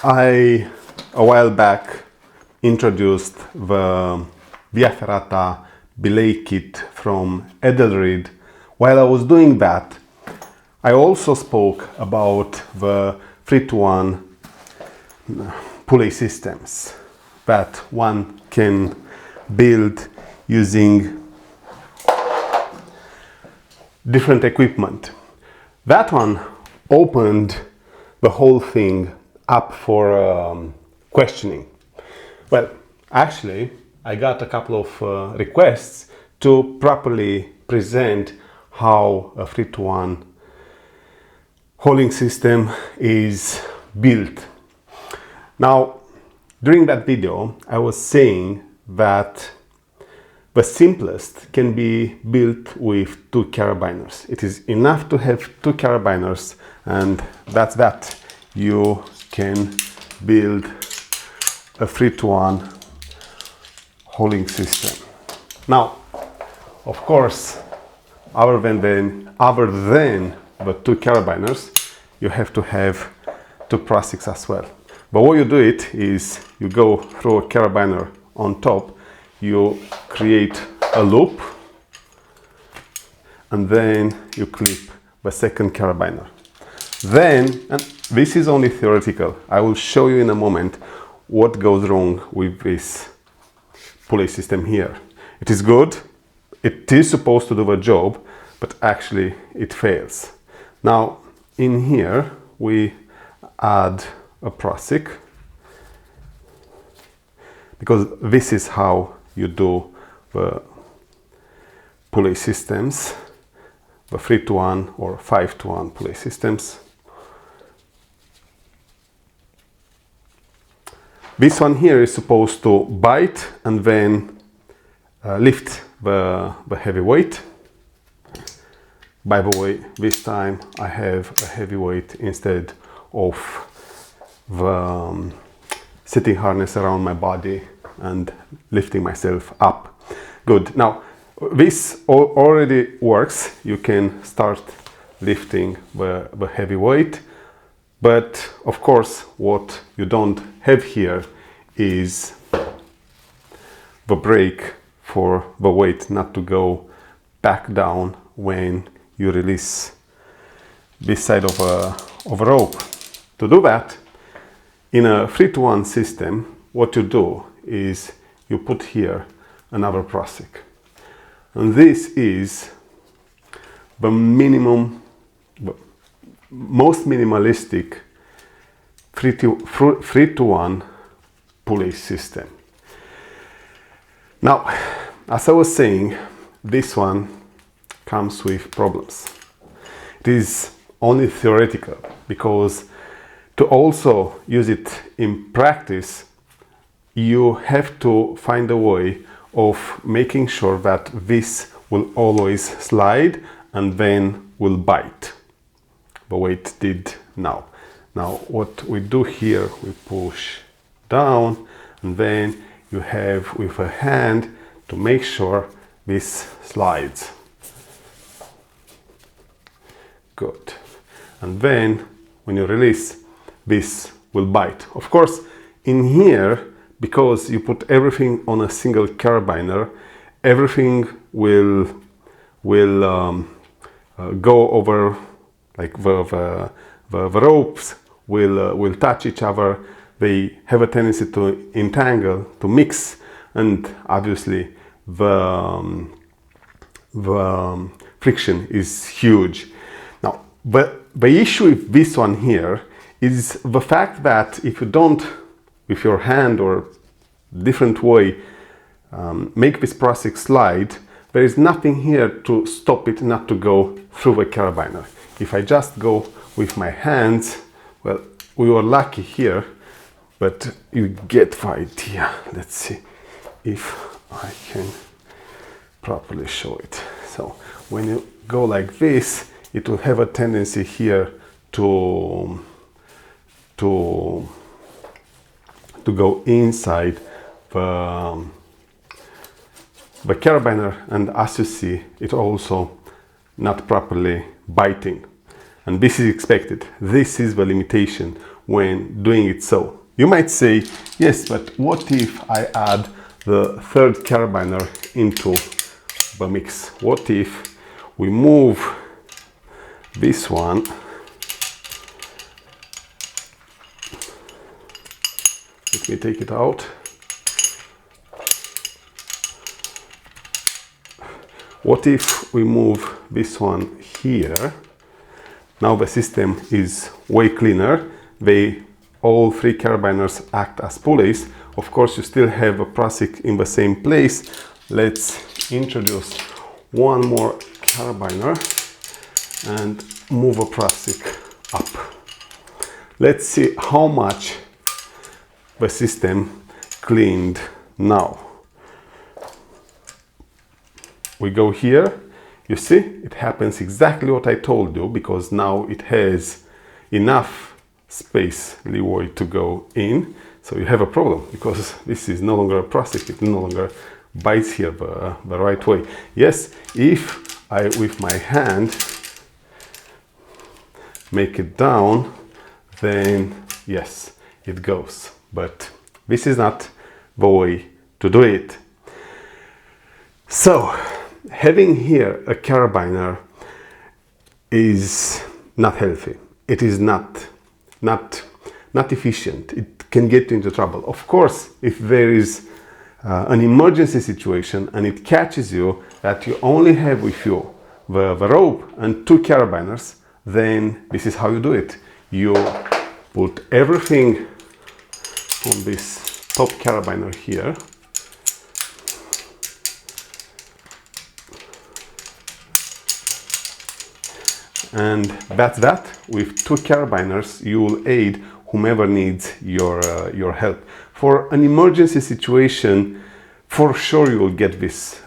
I, a while back, introduced the Via Ferrata belay kit from Edelrid. While I was doing that, I also spoke about the 3-to-1 pulley systems that one can build using different equipment. That one opened the whole thing up for questioning. Well, actually, I got a couple of requests to properly present how a 3-to-1 hauling system is built. Now, during that video, I was saying that the simplest can be built with 2 carabiners. It is enough to have 2 carabiners, and that's that. You can build a 3-to-1 hauling system. Now, of course, other than the 2 carabiners, you have to have 2 Prusiks as well. But what you do it is you go through a carabiner on top, you create a loop, and then you clip the second carabiner. Then, and this is only theoretical, I will show you in a moment what goes wrong with this pulley system here. It is good, it is supposed to do the job, but actually it fails. Now, in here we add a Prusik, because this is how you do the pulley systems, the 3-to-1 or 5-to-1 pulley systems. This one here is supposed to bite and then lift the heavy weight. By the way, this time I have a heavy weight instead of the sitting harness around my body and lifting myself up. Good. Now, this already works. You can start lifting the heavy weight. But of course, what you don't have here is the brake for the weight not to go back down when you release this side of a rope. To do that, in a 3-to-1 system, what you do is you put here another Prusik. And this is the most minimalistic 3-to-1 pulley system. Now, as I was saying, this one comes with problems. It is only theoretical, because to also use it in practice, you have to find a way of making sure that this will always slide and then will bite the way it did now. Now, what we do here, we push down, and then you have with a hand to make sure this slides. Good. And then when you release, this will bite. Of course, in here, because you put everything on a single carabiner, everything will go over, like the ropes will touch each other. They have a tendency to entangle, to mix, and obviously the friction is huge. Now, but the issue with this one here is the fact that if you don't, with your hand or different way, make this Prusik slide, there is nothing here to stop it not to go through the carabiner. If I just go with my hands, well, we were lucky here, but you get the idea. Let's see if I can properly show it. So when you go like this, it will have a tendency here to go inside the carabiner, and as you see, it also not properly biting. And this is expected. This is the limitation when doing it so. You might say, yes, but what if I add the third carabiner into the mix? What if we move this one let me take it out. What if we move this one here? Now the system is way cleaner. All three carabiners act as pulleys. Of course, you still have a Prusik in the same place. Let's introduce one more carabiner and move a Prusik up. Let's see how much the system cleaned now. We go here. You see, it happens exactly what I told you, because now it has enough space leeway to go in. So you have a problem, because this is no longer a Prusik, it no longer bites here the right way. Yes, if I with my hand make it down, then yes, it goes. But this is not the way to do it. So having here a carabiner is not healthy. It is not efficient. It can get you into trouble. Of course, if there is an emergency situation and it catches you that you only have with you the rope and two carabiners, then this is how you do it. You put everything on this top carabiner here. And that's that. With two carabiners, you will aid whomever needs your help. For an emergency situation, for sure you will get this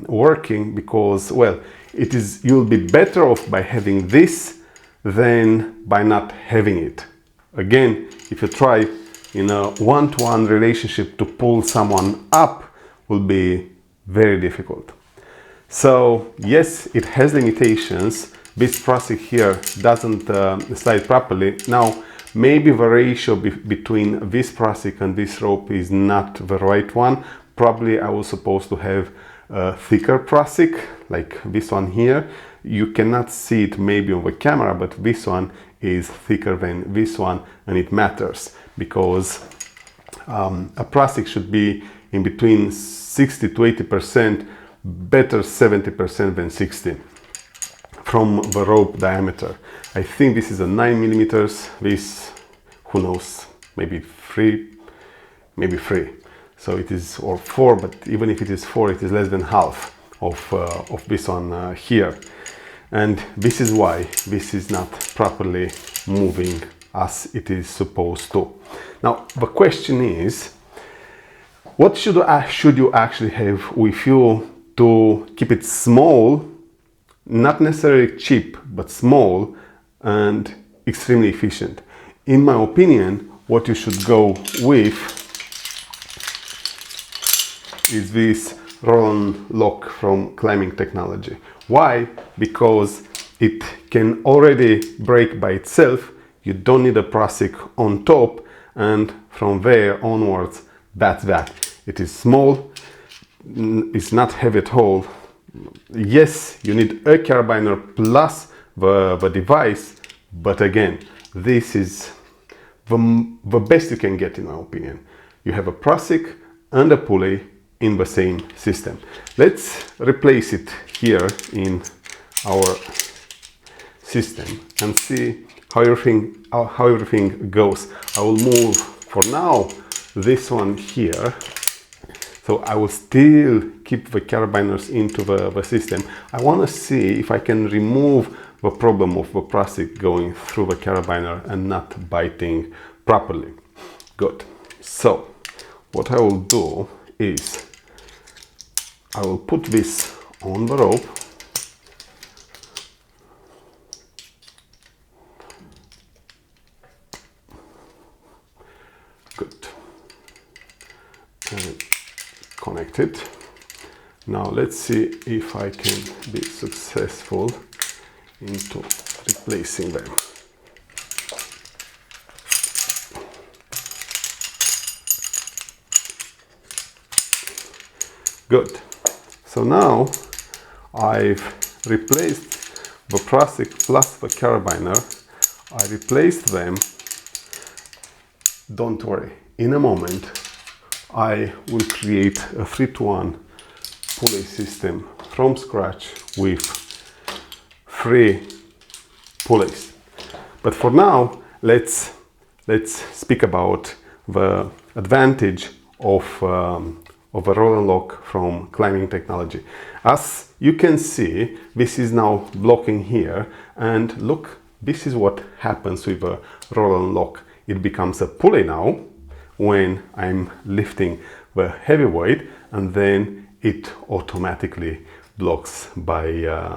working, because, well, you'll be better off by having this than by not having it. Again, if you try in a one-to-one relationship to pull someone up, will be very difficult. So yes, it has limitations. This Prusik here doesn't slide properly. Now, maybe the ratio between this Prusik and this rope is not the right one. Probably I was supposed to have a thicker Prusik, like this one here. You cannot see it maybe on the camera, but this one is thicker than this one, and it matters, because a Prusik should be in between 60 to 80%, better 70% than 60 from the rope diameter. I think this is a 9 millimeters. This, who knows, maybe 3, maybe 3. So it is, or 4, but even if it is 4, it is less than half of this one here. And this is why this is not properly moving as it is supposed to. Now, the question is, what should you actually have with you to keep it small, not necessarily cheap, but small and extremely efficient? In my opinion, what you should go with is this Rollnlock from Climbing Technology. Why? Because it can already break by itself. You don't need a Prusik on top, and from there onwards, that's that. It is small, it's not heavy at all. Yes, you need a carabiner plus the device, but again, this is the best you can get, in my opinion. You have a Prusik and a pulley in the same system. Let's replace it here in our system and see how everything goes. I will move for now this one here, so I will still keep the carabiners into the system. I want to see if I can remove the problem of the Prusik going through the carabiner and not biting properly. Good. So what I will do is I will put this on the rope. Good. And connect it. Now let's see if I can be successful into replacing them. Good. So now I've replaced the Prusik plus the carabiner. I replaced them. Don't worry, in a moment I will create a 3-to-1 pulley system from scratch with 3 pulleys. But for now, let's speak about the advantage of a Rollnlock from Climbing Technology. As you can see, this is now blocking here, and look, this is what happens with a Rollnlock. It becomes a pulley now when I'm lifting the heavy weight, and then it automatically blocks by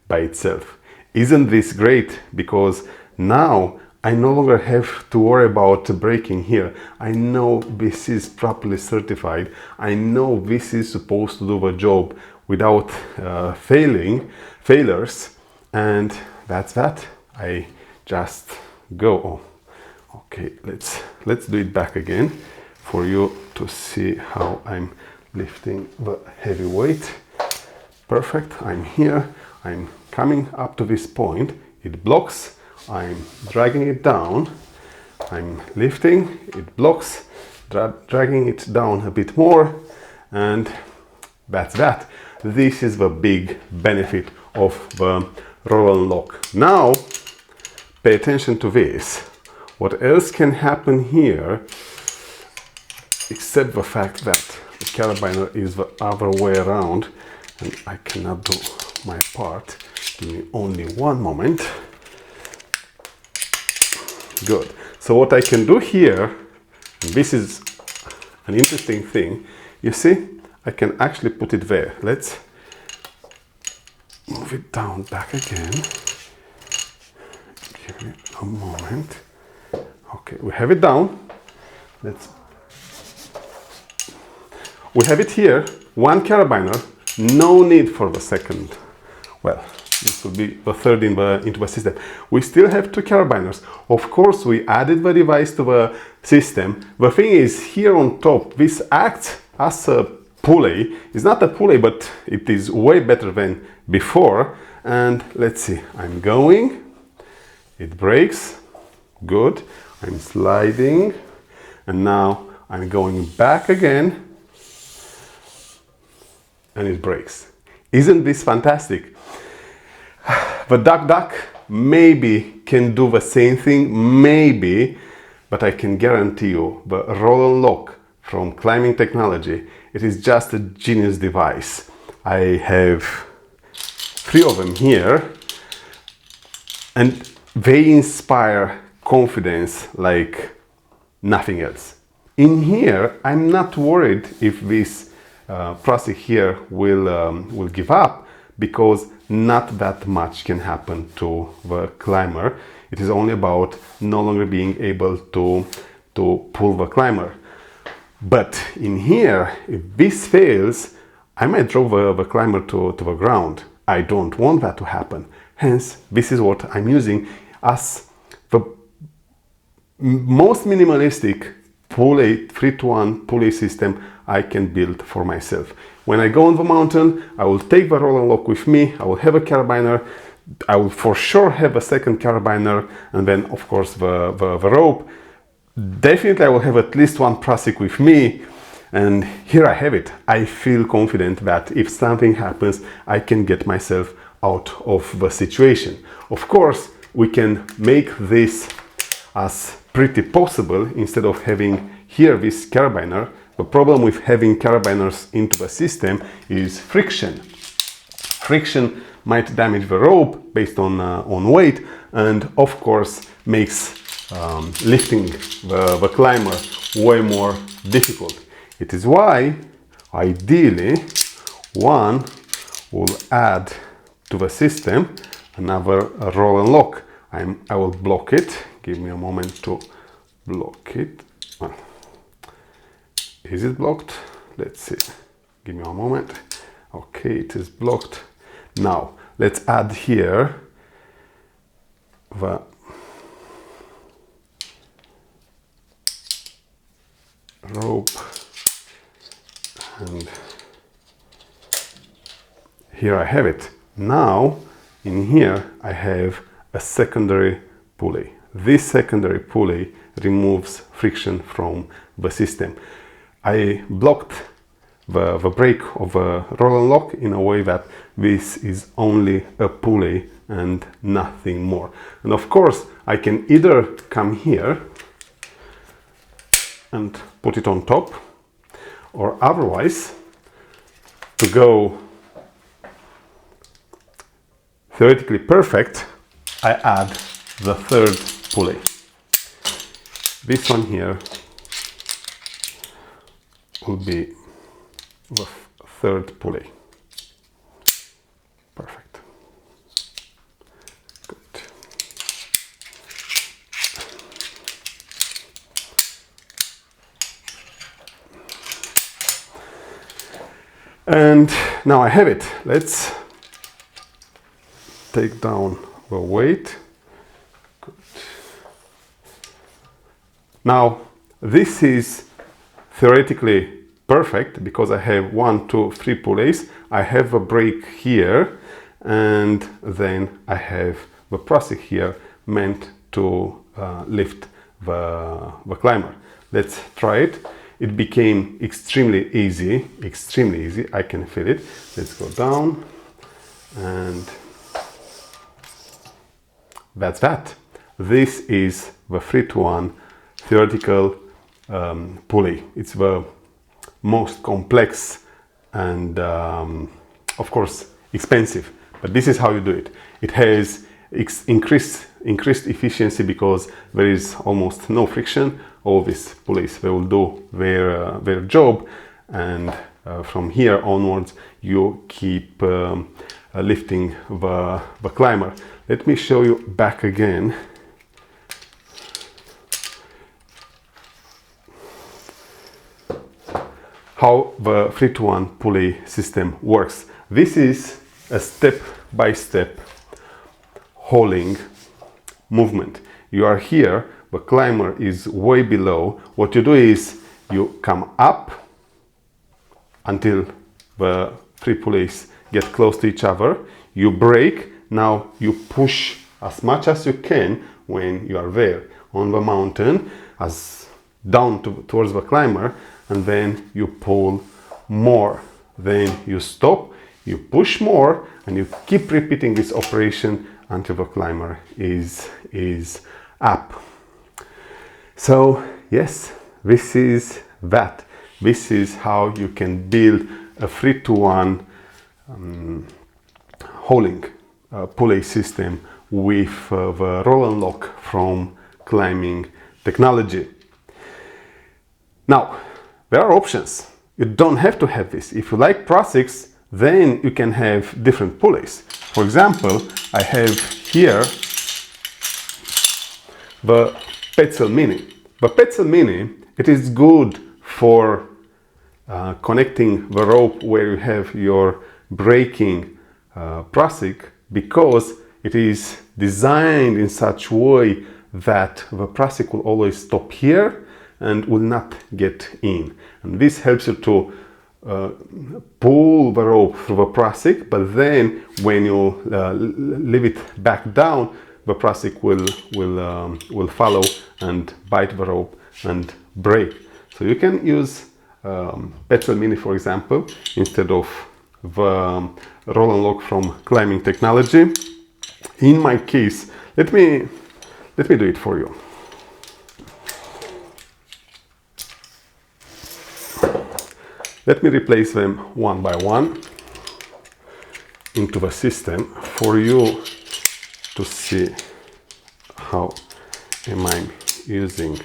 itself. Isn't this great? Because now I no longer have to worry about braking here. I know this is properly certified. I know this is supposed to do the job without failures, and that's that. I just go. Oh, okay, let's do it back again for you to see how I'm lifting the heavy weight. Perfect. I'm here. I'm coming up to this point. It blocks. I'm dragging it down. I'm lifting. It blocks. Dragging it down a bit more, and that's that. This is the big benefit of the Rollnlock. Now, pay attention to this. What else can happen here, except the fact that the carabiner is the other way around, and I cannot do my part. Give me only one moment. Good. So what I can do here, and this is an interesting thing, you see, I can actually put it there. Let's move it down back again. Give me a moment. Okay, we have it down. We have it here, one carabiner, no need for the second. Well, this will be the third into the system. We still have 2 carabiners. Of course, we added the device to the system. The thing is, here on top, this acts as a pulley. It's not a pulley, but it is way better than before. And let's see, I'm going, it breaks, good. I'm sliding, and now I'm going back again, and it breaks. Isn't this fantastic? The duck maybe can do the same thing, maybe, but I can guarantee you the Rollnlock from Climbing Technology, it is just a genius device. I have 3 of them here, and they inspire confidence like nothing else. In here, I'm not worried if this Prusik here will give up, because not that much can happen to the climber. It is only about no longer being able to pull the climber. But in here, if this fails, I might drop the climber to the ground. I don't want that to happen. Hence, this is what I'm using as the most minimalistic pulley, 3-to-1 pulley system I can build for myself. When I go on the mountain, I will take the Rollnlock with me. I will have a carabiner. I will for sure have a second carabiner, and then of course the rope. Definitely I will have at least one Prusik with me, and here I have it. I feel confident that if something happens, I can get myself out of the situation. Of course, we can make this as pretty possible instead of having here this carabiner. The problem with having carabiners into the system is friction. Friction might damage the rope based on weight, and of course makes lifting the climber way more difficult. It is why ideally one will add to the system another Rollnlock. I will block it. Give me a moment to block it. Is it blocked? Let's see. Give me a moment. Okay, it is blocked. Now, let's add here the rope and here I have it. Now in here I have a secondary pulley. This secondary pulley removes friction from the system. I blocked the brake of a Rollnlock in a way that this is only a pulley and nothing more. And of course I can either come here and put it on top, or otherwise, to go theoretically perfect, I add the third pulley. This one here will be the third pulley. Perfect. Good. And now I have it. Let's take down the weight. Good. Now this is theoretically perfect because I have 1, 2, 3 pulleys. I have a brake here, and then I have the Prusik here meant to lift the climber. Let's try it. It became extremely easy, I can feel it. Let's go down, and that's that. This is the 3-to-1 theoretical pulley. It's the most complex and of course expensive, but this is how you do it. It has increased efficiency because there is almost no friction. All these pulleys, they will do their job, and from here onwards you keep lifting the climber. Let me show you back again. How the 3-to-1 pulley system works. This is a step-by-step hauling movement. You are here, the climber is way below. What you do is you come up until the 3 pulleys get close to each other. You brake. Now you push as much as you can when you are there on the mountain, as down towards the climber, and then you pull more. Then you stop, you push more, and you keep repeating this operation until the climber is up. So yes, this is that. This is how you can build a 3-to-1 hauling pulley system with the Rollnlock from Climbing Technology. Now, there are options. You don't have to have this. If you like Prusiks, then you can have different pulleys. For example, I have here the Petzl Mini. The Petzl Mini, it is good for connecting the rope where you have your braking Prusik, because it is designed in such a way that the Prusik will always stop here and will not get in. And this helps you to pull the rope through the Prusik, but then when you leave it back down, the Prusik will follow and bite the rope and break. So you can use Petzl Mini, for example, instead of the Rollnlock from Climbing Technology. In my case, let me do it for you. Let me replace them one by one into the system for you to see how am I using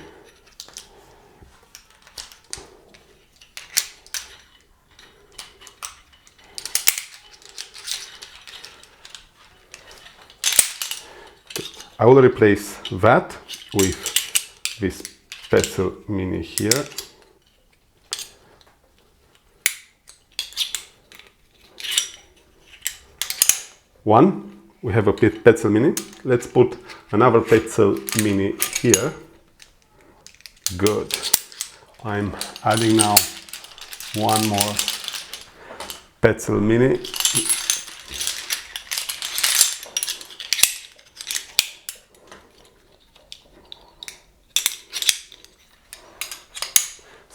I will replace that with this Petzl Mini here. One, we have a Petzl Mini. Let's put another Petzl Mini here. Good. I'm adding now one more Petzl Mini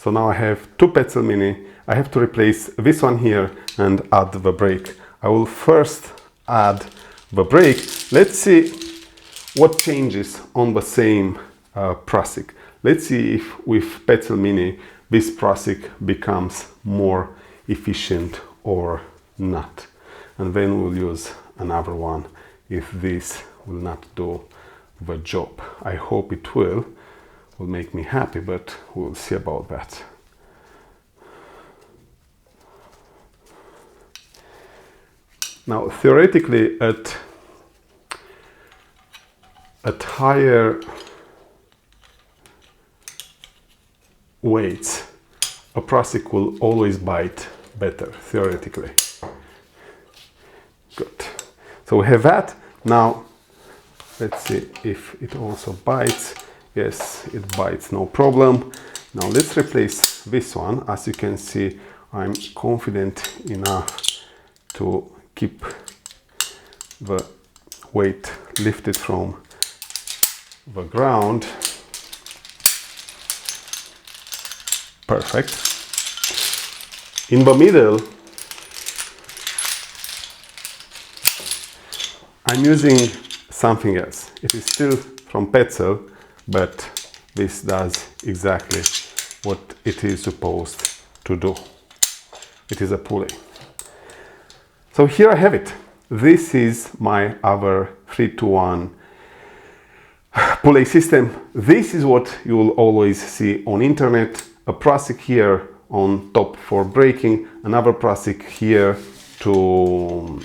So now I have two Petzl Mini. I have to replace this one here and add the brake. I will first add the brake. Let's see what changes on the same Prusik. Let's see if with Petzl Mini this Prusik becomes more efficient or not. And then we'll use another one if this will not do the job. I hope it will make me happy, but we'll see about that. Now, theoretically, at higher weights, a Prusik will always bite better, theoretically. Good. So we have that. Now, let's see if it also bites. Yes, it bites, no problem. Now let's replace this one. As you can see, I'm confident enough to keep the weight lifted from the ground. Perfect. In the middle, I'm using something else. It is still from Petzl, but this does exactly what it is supposed to do. It is a pulley. So here I have it. This is my other 3-to-1 pulley system. This is what you will always see on internet. A Prusik here on top for braking, another Prusik here to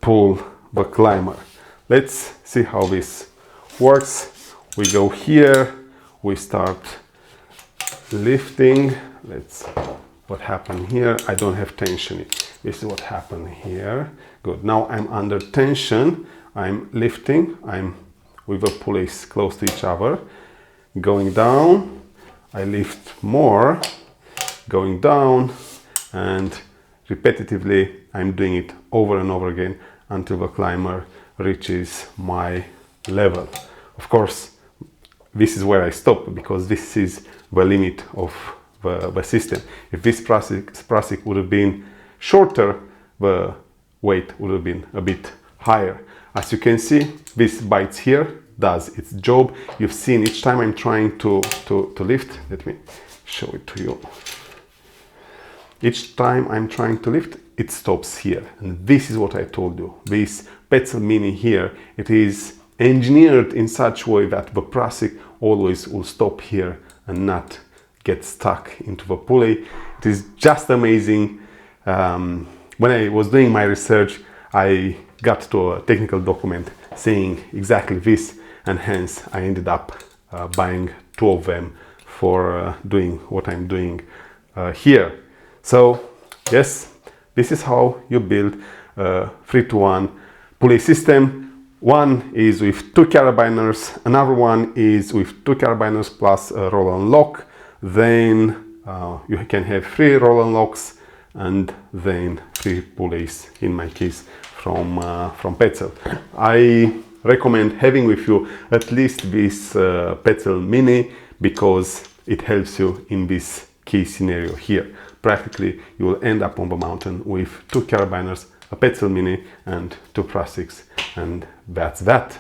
pull the climber. Let's see how this works. We go here, we start lifting. What happened here? I don't have tension. This is what happened here. Good. Now I'm under tension. I'm lifting. I'm with the pulleys close to each other. Going down. I lift more. Going down. And repetitively, I'm doing it over and over again until the climber reaches my level. Of course, this is where I stop because this is the limit of the system. If this Prusik would have been shorter, the weight would have been a bit higher. As you can see, this bites here, does its job. You've seen each time I'm trying to lift. Let me show it to you. Each time I'm trying to lift, it stops here. And this is what I told you. This Petzl Mini here, it is engineered in such a way that the Prusik always will stop here and not get stuck into the pulley. It is just amazing. When I was doing my research, I got to a technical document saying exactly this, and hence I ended up buying two of them for doing what I'm doing here. So yes, this is how you build a 3-to-1 pulley system. One is with two carabiners, another one is with two carabiners plus a Rollnlock. Then you can have 3 Rollnlocks and then 3 pulleys, in my case from Petzl. I recommend having with you at least this Petzl Mini because it helps you in this key scenario here. Practically, you will end up on the mountain with 2 carabiners, a Petzl Mini and 2 Prusiks, and that's that.